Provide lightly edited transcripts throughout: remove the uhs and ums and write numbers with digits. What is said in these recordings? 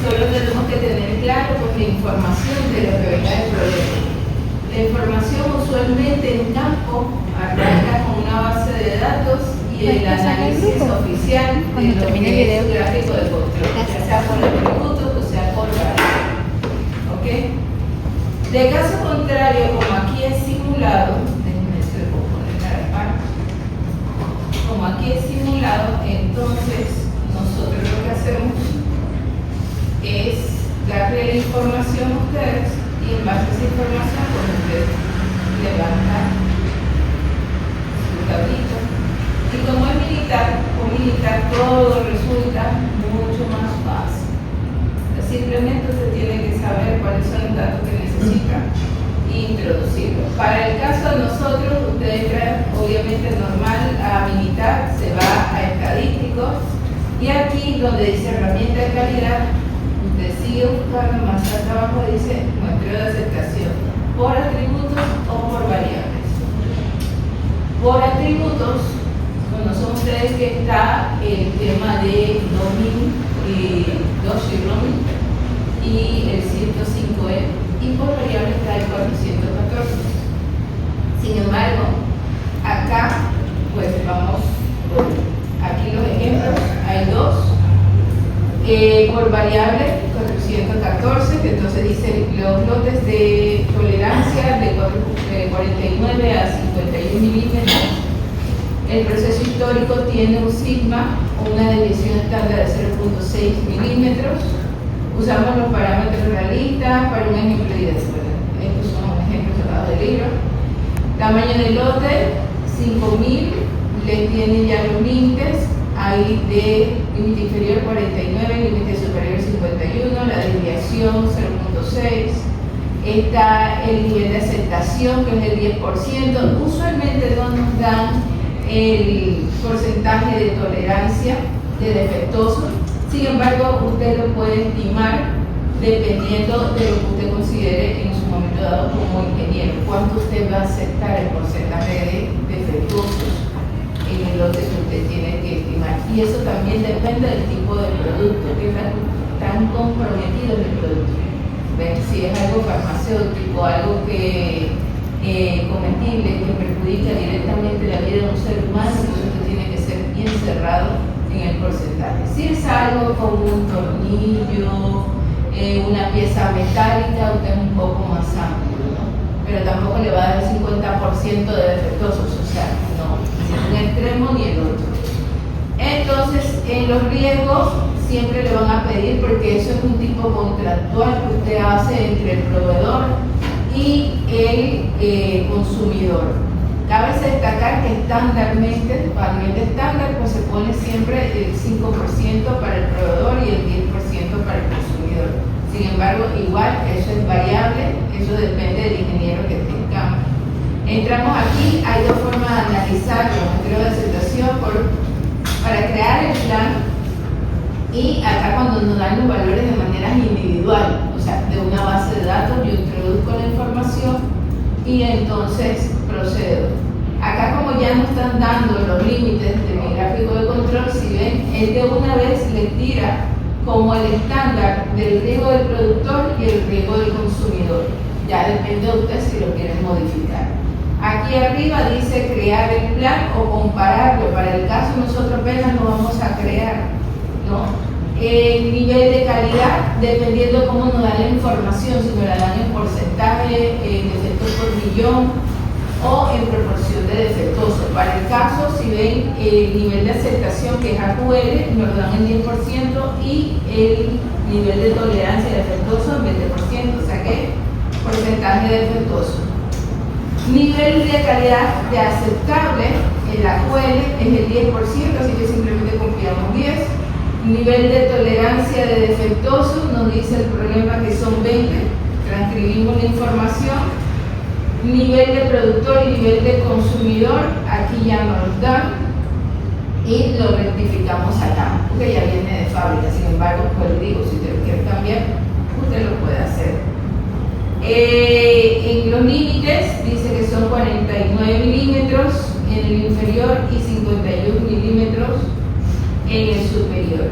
solo tenemos que tener claro pues, la información de lo que venga del proyecto. La información usualmente en campo arranca con una base de datos y el análisis oficial de lo que es su gráfico de control, ya sea por atributos o sea por variables. ¿Ok? De caso contrario, como aquí es simulado, déjenme se lo puedo poner a la par. Como aquí es simulado, entonces nosotros lo que hacemos es darle la información a ustedes y en base a esa información pues ustedes levantan su tablito. Y como es militar, con militar todo resulta mucho más fácil. Simplemente usted tiene que saber cuáles son los datos que necesita e introducirlos. Para el caso de nosotros, ustedes crean obviamente normal a militar, se va a estadísticos y aquí donde dice herramienta de calidad, usted sigue buscando más acá abajo, dice muestreo de aceptación por atributos o por variables. Por atributos, conocen ustedes que está el tema de Dodge y el 105E y por variable está el 414. Sin embargo, acá pues vamos, aquí los ejemplos, hay dos. Por variable 414, que entonces dice los lotes de tolerancia de 49 a 51 milímetros. El proceso histórico tiene un sigma o una desviación estándar de 0.6 milímetros. Usamos los parámetros realistas para un ejemplo directo. Estos son ejemplos sacados del libro. Tamaño del lote, 5000, le tienen ya los límites. Hay de límite inferior 49, límite superior 51, la desviación 0.6. Está el nivel de aceptación, que es el 10%. Usualmente no nos dan el porcentaje de tolerancia de defectuoso. Sin embargo, usted lo puede estimar dependiendo de lo que usted considere en su momento dado como ingeniero. ¿Cuánto usted va a aceptar el porcentaje de defectuosos en el lote que usted tiene que estimar? Y eso también depende del tipo de producto, que tan comprometido es el producto. ¿Ven? Si es algo farmacéutico, algo que comestible, que perjudica directamente la vida de un ser humano, entonces usted tiene que ser bien cerrado en el porcentaje. Si es algo como un tornillo, una pieza metálica, usted es un poco más amplio, ¿no? Pero tampoco le va a dar el 50% de defectuosos, o sea, no, ni un extremo ni el otro. Entonces, en los riesgos siempre le van a pedir, porque eso es un tipo contractual que usted hace entre el proveedor y el consumidor. Cabe destacar que estándarmente, para nivel de estándar, pues se pone siempre el 5% para el proveedor y el 10% para el consumidor. Sin embargo, igual, eso es variable, eso depende del ingeniero que esté en campo. Entramos aquí, hay dos formas de analizar los muestreos de aceptación para crear el plan, y acá cuando nos dan los valores de manera individual, o sea, de una base de datos, yo introduzco la información y entonces procedo. Acá, como ya nos están dando los límites de mi gráfico de control, si ven, él de una vez le tira como el estándar del riesgo del productor y el riesgo del consumidor. Ya depende de usted si lo quieren modificar. Aquí arriba dice crear el plan o compararlo. Para el caso nosotros apenas lo vamos a crear, ¿no? El nivel de calidad, dependiendo cómo nos dan la información, si nos la dan en porcentaje, en defectos por millón o en proporción de defectuosos. Para el caso, si ven el nivel de aceptación, que es AQL, nos lo dan en 10%, y el nivel de tolerancia de defectuoso en 20%, o sea que porcentaje de defectuoso. Nivel de calidad de aceptable, el AQL es el 10%, así que simplemente copiamos 10. Nivel de tolerancia de defectuoso, nos dice el problema que son 20, transcribimos la información. Nivel de productor y nivel de consumidor, aquí ya nos dan y lo rectificamos acá, porque ya viene de fábrica. Sin embargo, pues digo, si usted lo quiere cambiar, usted lo puede hacer. En los límites dice que son 49 milímetros en el inferior y 51 milímetros en el superior.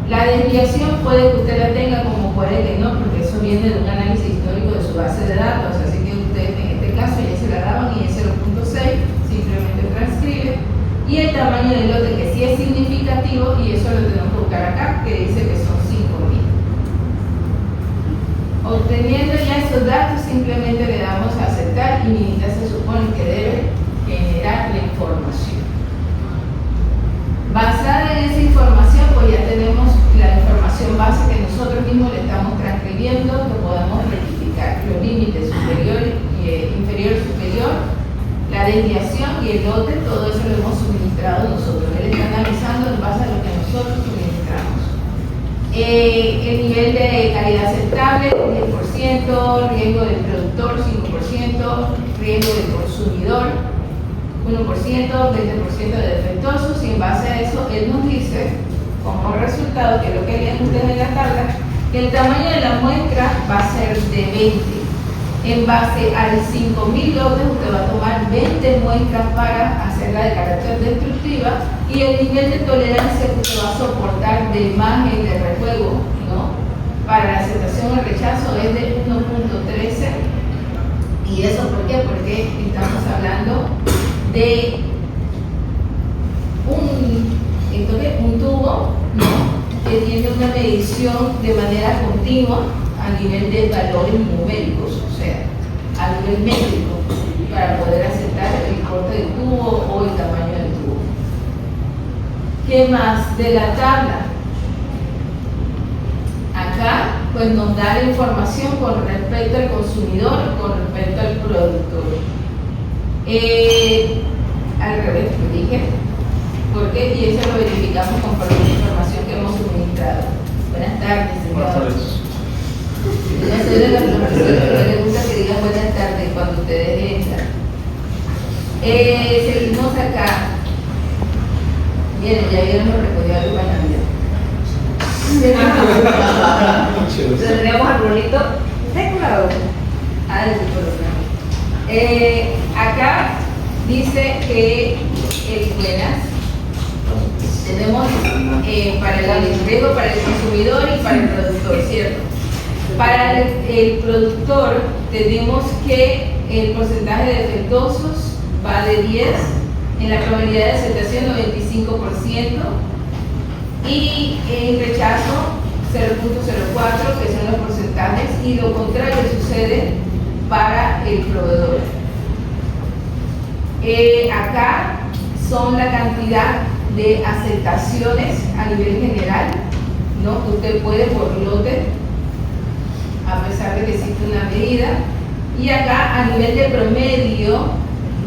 La desviación puede que usted la tenga como probable que no, porque eso viene de un análisis histórico de su base de datos, así que ustedes en este caso ya se la daban y es 0.6, simplemente transcribe. Y el tamaño del lote, que sí es significativo, y eso lo tenemos que buscar acá, que dice que son 5.000. Obteniendo ya esos datos, simplemente le damos a aceptar y Minita se supone que debe generar la información. Basada en esa información, pues ya tenemos la información base que nosotros mismos le estamos transcribiendo, que podemos rectificar los límites superior, inferior, superior, la desviación y el lote, todo eso lo hemos suministrado nosotros. Él está analizando en base a lo que nosotros suministramos. El nivel de calidad aceptable, 10%, riesgo del productor, 5%, riesgo del consumidor, 1%, 20% de defectuosos, y en base a eso él nos dice, como resultado, que es lo que leen ustedes en la tabla, que el tamaño de la muestra va a ser de 20. En base a 5.000 lotes, usted va a tomar 20 muestras para hacerla de carácter destructiva, y el nivel de tolerancia que usted va a soportar de imagen de rejuego, ¿no?, para la aceptación o el rechazo es de 1.13. ¿Y eso por qué? Porque estamos hablando de un tubo, ¿no?, que tiene una medición de manera continua a nivel de valores numéricos, o sea, a nivel métrico, para poder aceptar el corte del tubo o el tamaño del tubo. ¿Qué más de la tabla? Acá pues nos da la información con respecto al consumidor, con respecto al productor. Al revés, lo dije, porque y eso lo verificamos conforme la información que hemos suministrado. Buenas tardes, señores. Yo soy de los profesores que les gusta que digan buenas tardes cuando ustedes entran. Seguimos acá. Miren, ya vieron los recorridos para Navidad. Tendríamos arbolito decorado. Acá dice que tenemos para el riesgo para el consumidor y para el productor, ¿cierto? Para el productor tenemos que el porcentaje de defectuosos va de 10, en la probabilidad de aceptación 95%, y en rechazo 0.04, que son los porcentajes, y lo contrario sucede para el proveedor. Acá son la cantidad de aceptaciones a nivel general, ¿no?, que usted puede por lote, a pesar de que existe una medida, y acá a nivel de promedio,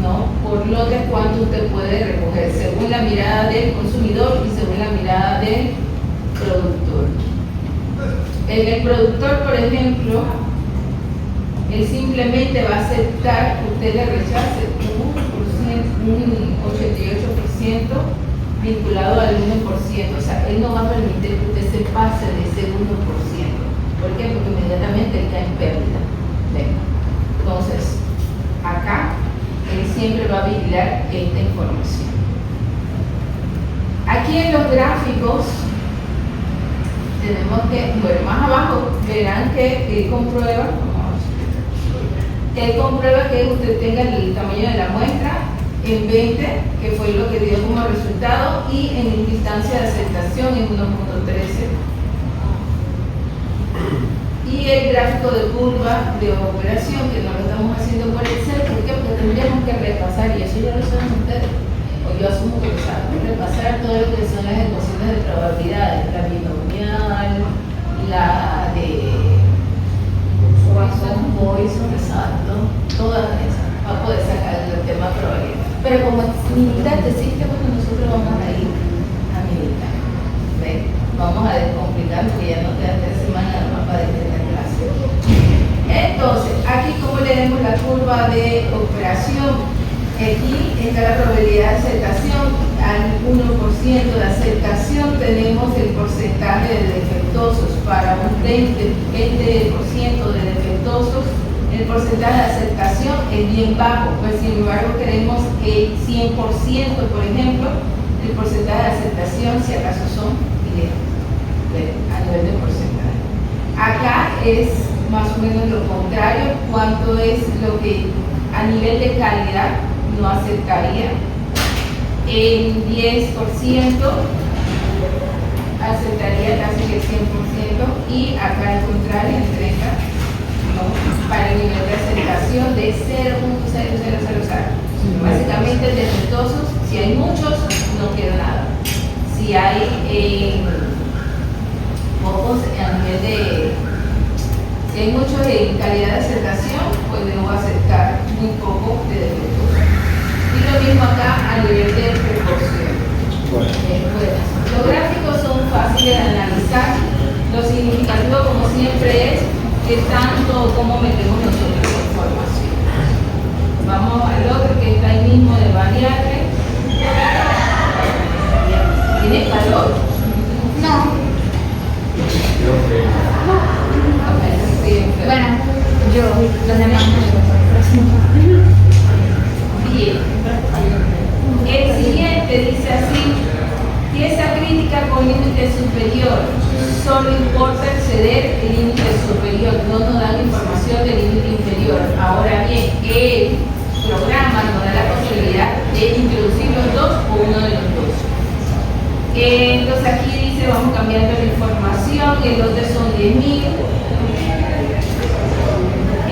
¿no?, por lote, cuánto usted puede recoger según la mirada del consumidor y según la mirada del productor. En el productor, por ejemplo, él simplemente va a aceptar que usted le rechace un 88% vinculado al 1%, o sea, él no va a permitir que usted se pase de ese 1%. ¿Por qué? Porque inmediatamente él está en pérdida. Entonces, acá él siempre va a vigilar esta información. Aquí en los gráficos tenemos que, bueno, más abajo verán que él comprueba que usted tenga el tamaño de la muestra en 20, que fue lo que dio como resultado, y en distancia de aceptación en 1.13. Y el gráfico de curva de operación, que no lo estamos haciendo por Excel, ¿por qué? Porque tendríamos que repasar, y eso ya lo saben ustedes, o yo asumo que lo saben, repasar todo lo que son las ecuaciones de probabilidades, la binomial, la de Poisson, exacto, todas esas, para poder sacar el tema de probabilidad. Pero como militar existe, bueno, nosotros vamos a ir a militar. ¿Ven? Vamos a descomplicar porque ya no quedan 3 semanas más para esta clase. Entonces, aquí como leemos la curva de operación, aquí está la probabilidad de aceptación. Al 1% de aceptación tenemos el porcentaje de defectuosos. Para un 20% de defectuosos, el porcentaje de aceptación es bien bajo, pues sin embargo queremos el 100%, por ejemplo, el porcentaje de aceptación, si acaso son 10, a nivel de porcentaje. Acá es más o menos lo contrario, cuánto es lo que a nivel de calidad no aceptaría. En 10% aceptaría casi que el 100% y acá al contrario, en 30%, ¿no? Para el nivel de aceptación de 0.0000. Básicamente defectuosos, si hay muchos, no queda nada. Si hay pocos a nivel de... Si hay muchos en calidad de aceptación, pues debo aceptar muy poco de defectuosos. Y lo mismo acá a nivel de proporción. Los gráficos son fáciles de analizar. Lo significativo, como siempre, es que tanto como metemos nosotros la información. Vamos al otro que está ahí mismo de variable. ¿Tiene calor? No. Bueno, yo, los demás Bien. El siguiente dice así: pieza crítica con límite superior. Solo importa exceder el límite superior, no nos da la información del límite inferior. Ahora bien, el programa nos da la posibilidad de introducir los dos o uno de los dos. Entonces aquí dice, vamos cambiando la información, el lote son 10.000.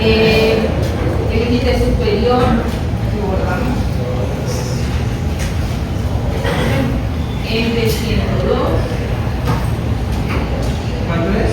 El límite superior, lo borramos, es de 102. ¿Cuánto es?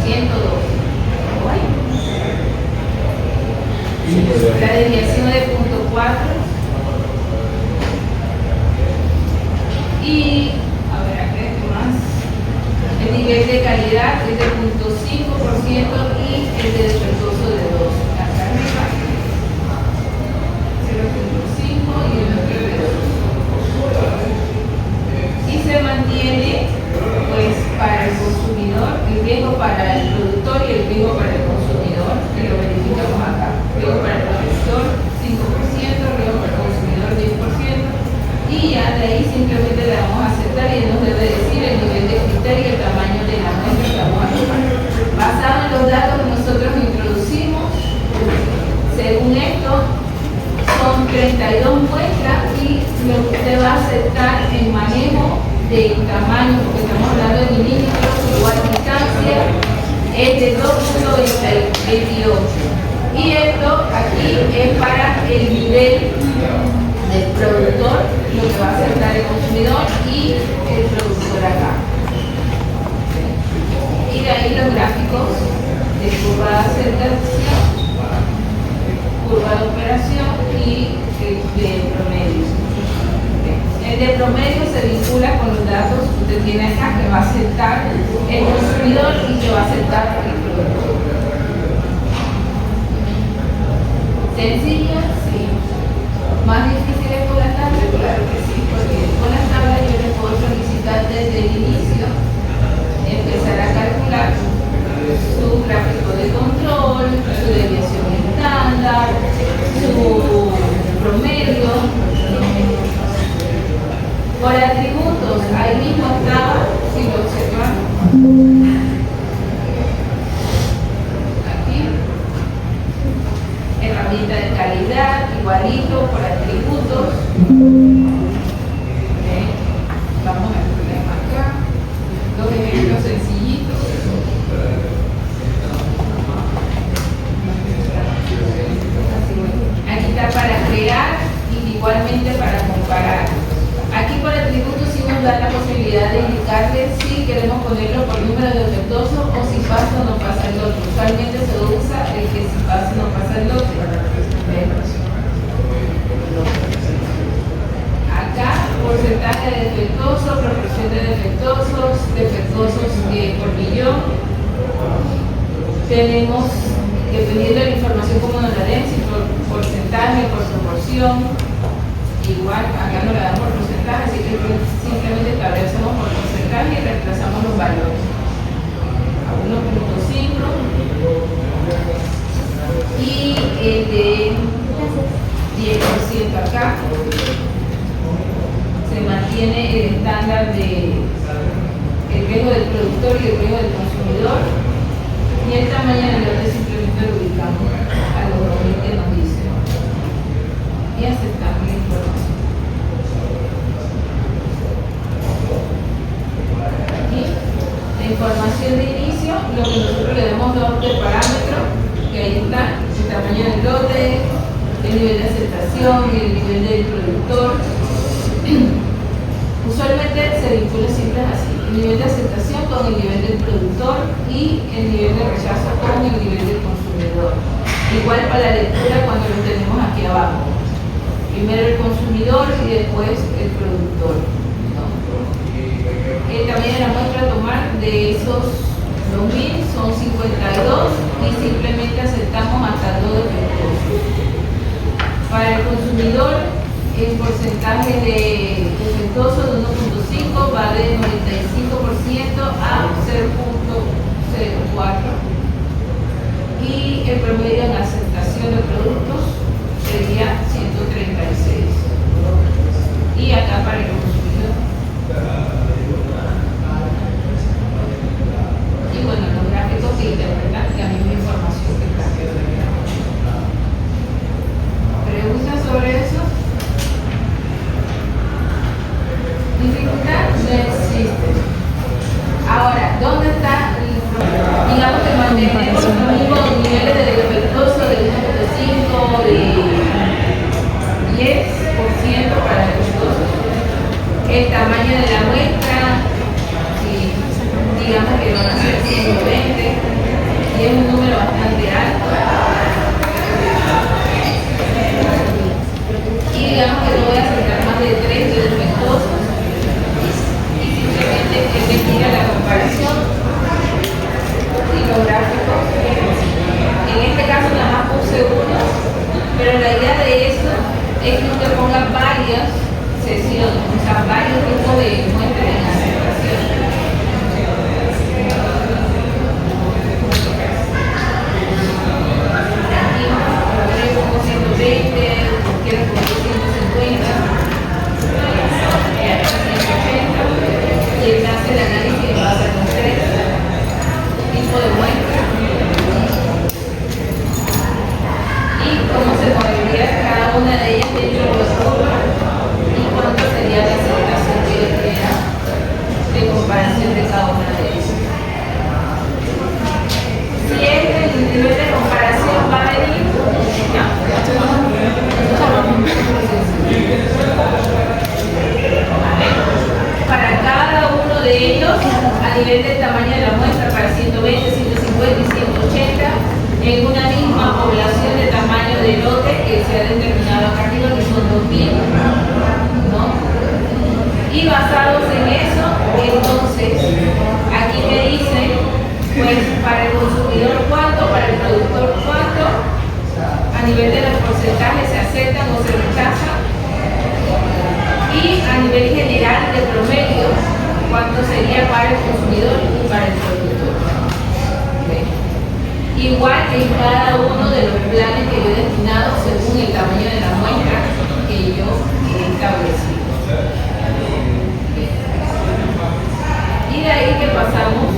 102. La desviación de 0.4 y a ver acá qué más. El nivel de calidad es de 0.5% y el de defectuoso de 2. Acá arriba 0.5 y el otro de 2. Y se mantiene pues para el consumidor, el riesgo para el productor y el riesgo para el consumidor, que lo verificamos acá. Riesgo para el productor 5%, riesgo para el consumidor 10%, y ya de ahí simplemente le vamos a aceptar y nos debe decir el nivel de criterio y el tamaño de la muestra que vamos a tomar. Basado en los datos que nosotros introducimos, según esto, son 32 muestras y lo que usted va a aceptar en manejo del tamaño, porque estamos hablando de milímetros igual distancia, es de 2.28. Y esto aquí es para el nivel del productor, lo que va a aceptar el consumidor y el productor acá. Y de ahí los gráficos de curva de aceptación, curva de operación y de promedio. El de promedio se vincula con los datos que usted tiene acá, que va a aceptar el consumidor y que va a aceptar el productor. ¿Sencillo? Sí. ¿Más difícil es con la tabla? Claro que sí, porque con la tabla yo le puedo solicitar desde el inicio empezar a calcular su gráfico de control, su desviación estándar, su promedio. Por atributos, ahí mismo estaba, si lo observan, aquí, herramienta de calidad, igualito, por atributos. Okay. Vamos al problema acá, dos ejemplos sencillitos. Aquí está para crear y igualmente para comparar. Aquí por atributos sí nos da la posibilidad de indicarle si queremos ponerlo por número de defectuoso o si pasa o no pasa el lote. Usualmente se usa el que si pasa o no pasa el lote. Acá, porcentaje de defectuosos, proporción de defectuosos, defectuosos por millón. Tenemos, dependiendo de la información como nos la den, si por porcentaje, por proporción. Igual, acá no le damos porcentaje, así que simplemente establecemos por porcentaje y reemplazamos los valores. A 1.5 y el de 10% acá. Se mantiene el estándar de el riesgo del productor y el riesgo del consumidor. Y el tamaño inicio, lo que nosotros le damos de parámetro, que ahí está, el tamaño del lote, el nivel de aceptación y el nivel del productor. Usualmente se vincula siempre así, el nivel de aceptación con el nivel del productor y el nivel de rechazo con el nivel del consumidor. Igual para la lectura cuando lo tenemos aquí abajo. Primero el consumidor y después el productor, ¿no? El tamaño de la muestra a tomar de esos 2000 son 52 y simplemente aceptamos hasta 2 defectuosos. Para el consumidor, el porcentaje de defectuoso de 1.5 va de 95% a 0.04 y el promedio en aceptación de productos sería 136. Y acá para el consumidor. Y bueno, los gráficos que interpretan la misma información que está aquí. ¿Preguntas sobre eso? Dificultad no existe. Ahora, ¿dónde está el problema? Digamos que mantenemos los mismos niveles de defectuoso de 1.5, de 10% para defectuosos. El tamaño de la muestra, digamos que van a ser 120, y es un número bastante alto. Y digamos que no voy a aceptar más de 3 de defectuosos. Simplemente que te mira la comparación y los gráficos. En este caso nada más puse uno, pero la idea de eso es que usted ponga varias sesiones, o sea, varios tipos de muestras en aceptación. Aquí pongo 120, quiero poner 150. Y él hace el análisis en base a los 3 tipos de muestras y cómo se movería cada una de ellas dentro de los curvas y cuánto sería la aceptación que él crea de comparación de cada una de ellas. Si el nivel de comparación va a venir, para cada uno de ellos, a nivel del tamaño de la muestra, para 120, 150 y 180, en una misma población de tamaño de lote que se ha determinado acá arriba, que son 2000, ¿no? Y basados en eso, entonces, aquí me dice, pues, para el consumidor cuánto, para el productor cuánto, a nivel de los porcentajes se aceptan o se rechazan, y a nivel general de promedio, cuánto sería para el consumidor y para el productor. ¿Okay? Igual en cada uno de los planes que yo he destinado según el tamaño de la muestra que yo he establecido. ¿Okay? Y de ahí que pasamos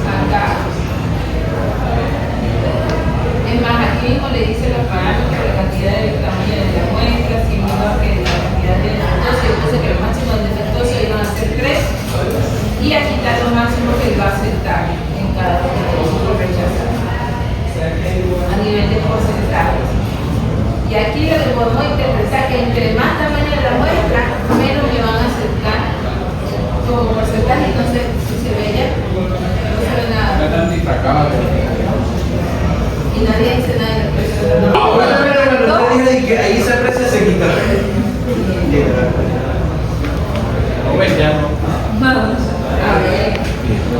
acá. Es más, aquí mismo le dice los parámetros de la cantidad del tamaño de la muestra, si no va que la cantidad de defectuoso, yo puse que el máximo del defectuoso iban a ser 3, y aquí está lo máximo que él va a aceptar en cada uno de los rechazar a nivel de porcentajes. Y aquí lo que podemos interpretar que entre más tamaño de la muestra, menos me van a aceptar como porcentaje. Entonces, si se ve ya, no se ve nada. Y nadie dice nada de la presión. No, dije que ahí esa presa se quita. Vamos a ver.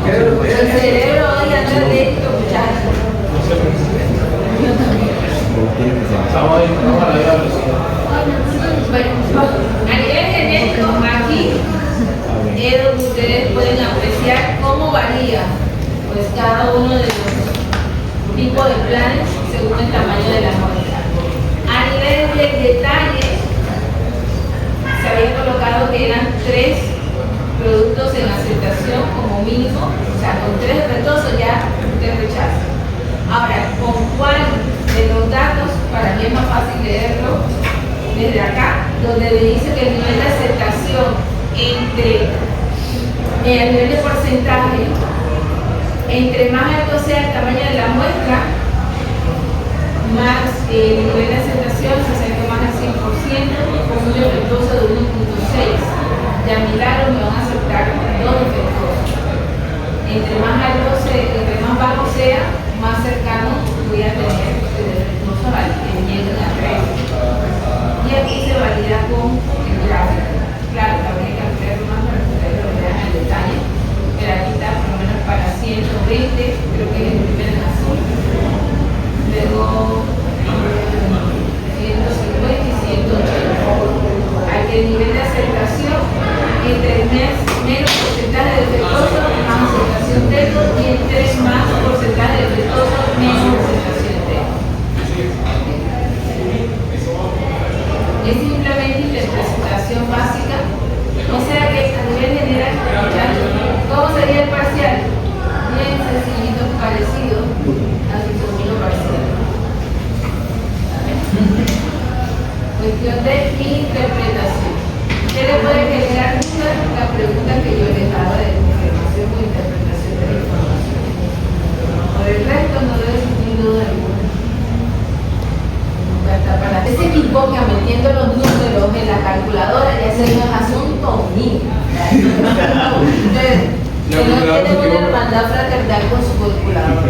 El cerebro hoy anda lento, muchachos. Bueno, a nivel genético, aquí es donde ustedes pueden apreciar cómo varía pues cada uno de los tipos de planes según el tamaño de la muestra. A nivel de detalle, se había colocado que eran 3 productos en aceptación como mínimo, o sea, con 3 defectuosos ya usted rechaza. Ahora, ¿con cuál de los datos? Para mí es más fácil leerlo desde acá, donde me dice que el nivel de aceptación entre el nivel de porcentaje Entre más alto sea el tamaño de la muestra, más el nivel de aceptación se acerca más al 100%, con un defectuoso de 1.6. Ya a mi lado me van a aceptar 2 defectuosos. Entre más bajo sea, más cercano voy a tener el defectuoso al que lleguen a 3. Y aquí se valida con el gráfico. Claro, habría que ampliarlo más para que ustedes lo vean en detalle. Pero aquí está por lo menos para 120, creo que es el primer azul. Luego 150 y 180. Aquí el nivel de aceptación entre menos porcentaje de defectuoso, más aceptación teto, y entre más porcentaje de defectuoso, menos aceptación teto. Es simplemente interpretación básica, o sea que a nivel general, ¿cómo sería el parcial? Bien sencillito, parecido a su segundo parcial. Cuestión de interpretación. ¿Qué le puede generar dudas? La pregunta que yo les daba de confirmación o interpretación de la información. Por el resto no debe existir duda alguna. Ese pipoca metiendo los números en la calculadora ya ese no es asunto mío. Ustedes, que no tienen una hermandad fraternal con su calculadora.